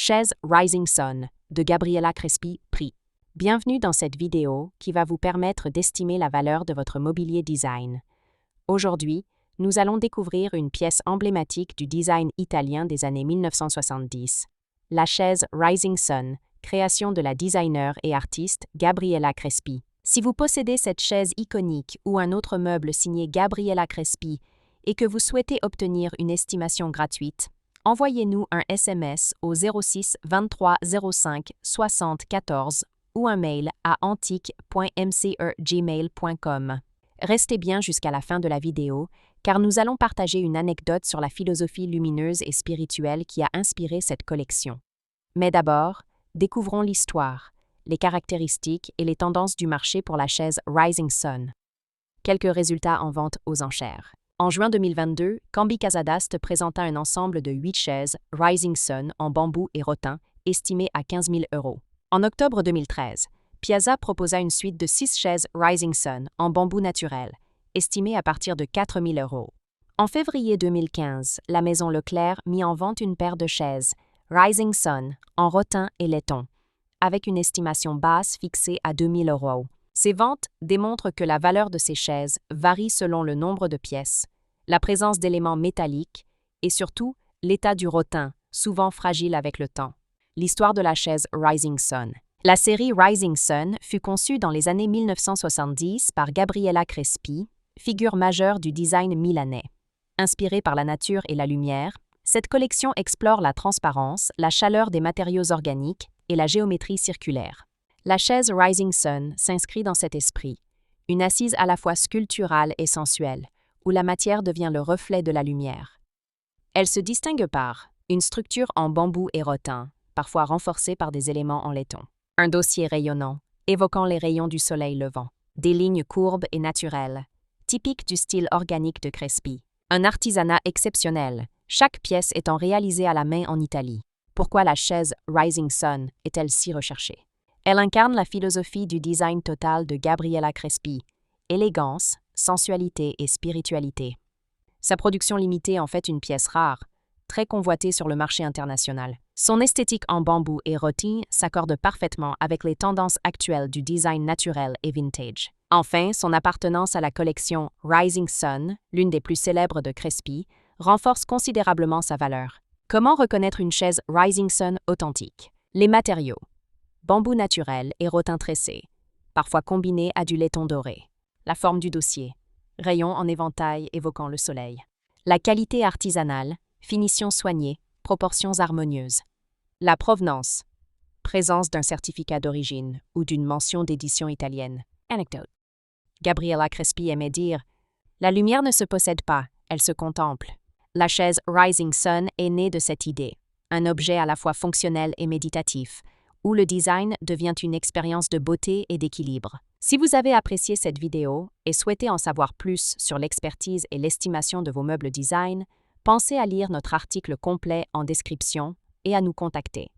Chaise Rising Sun de Gabriela Crespi, prix. Bienvenue dans cette vidéo qui va vous permettre d'estimer la valeur de votre mobilier design. Aujourd'hui, nous allons découvrir une pièce emblématique du design italien des années 1970. La chaise Rising Sun, création de la designer et artiste Gabriela Crespi. Si vous possédez cette chaise iconique ou un autre meuble signé Gabriela Crespi et que vous souhaitez obtenir une estimation gratuite, envoyez-nous un SMS au 06 23 05 60 14 ou un mail à antique.mce@gmail.com. Restez bien jusqu'à la fin de la vidéo, car nous allons partager une anecdote sur la philosophie lumineuse et spirituelle qui a inspiré cette collection. Mais d'abord, découvrons l'histoire, les caractéristiques et les tendances du marché pour la chaise Rising Sun. Quelques résultats en vente aux enchères. En juin 2022, Cambi Casadast présenta un ensemble de 8 chaises Rising Sun en bambou et rotin, estimées à 15 000 €. En octobre 2013, Piazza proposa une suite de 6 chaises Rising Sun en bambou naturel, estimées à partir de 4 000 €. En février 2015, la maison Leclerc mit en vente une paire de chaises Rising Sun en rotin et laiton, avec une estimation basse fixée à 2 000 €. Ces ventes démontrent que la valeur de ces chaises varie selon le nombre de pièces, la présence d'éléments métalliques et surtout l'état du rotin, souvent fragile avec le temps. L'histoire de la chaise Rising Sun. La série Rising Sun fut conçue dans les années 1970 par Gabriela Crespi, figure majeure du design milanais. Inspirée par la nature et la lumière, cette collection explore la transparence, la chaleur des matériaux organiques et la géométrie circulaire. La chaise Rising Sun s'inscrit dans cet esprit, une assise à la fois sculpturale et sensuelle, où la matière devient le reflet de la lumière. Elle se distingue par une structure en bambou et rotin, parfois renforcée par des éléments en laiton. Un dossier rayonnant, évoquant les rayons du soleil levant. Des lignes courbes et naturelles, typiques du style organique de Crespi. Un artisanat exceptionnel, chaque pièce étant réalisée à la main en Italie. Pourquoi la chaise Rising Sun est-elle si recherchée? Elle incarne la philosophie du design total de Gabriela Crespi, élégance, sensualité et spiritualité. Sa production limitée en fait une pièce rare, très convoitée sur le marché international. Son esthétique en bambou et rotin s'accorde parfaitement avec les tendances actuelles du design naturel et vintage. Enfin, son appartenance à la collection Rising Sun, l'une des plus célèbres de Crespi, renforce considérablement sa valeur. Comment reconnaître une chaise Rising Sun authentique? Les matériaux. Bambou naturel et rotin tressé, parfois combiné à du laiton doré. La forme du dossier. Rayons en éventail évoquant le soleil. La qualité artisanale, finition soignée, proportions harmonieuses. La provenance. Présence d'un certificat d'origine ou d'une mention d'édition italienne. Anecdote. Gabriela Crespi aimait dire « La lumière ne se possède pas, elle se contemple ». La chaise Rising Sun est née de cette idée, un objet à la fois fonctionnel et méditatif, où le design devient une expérience de beauté et d'équilibre. Si vous avez apprécié cette vidéo et souhaitez en savoir plus sur l'expertise et l'estimation de vos meubles design, pensez à lire notre article complet en description et à nous contacter.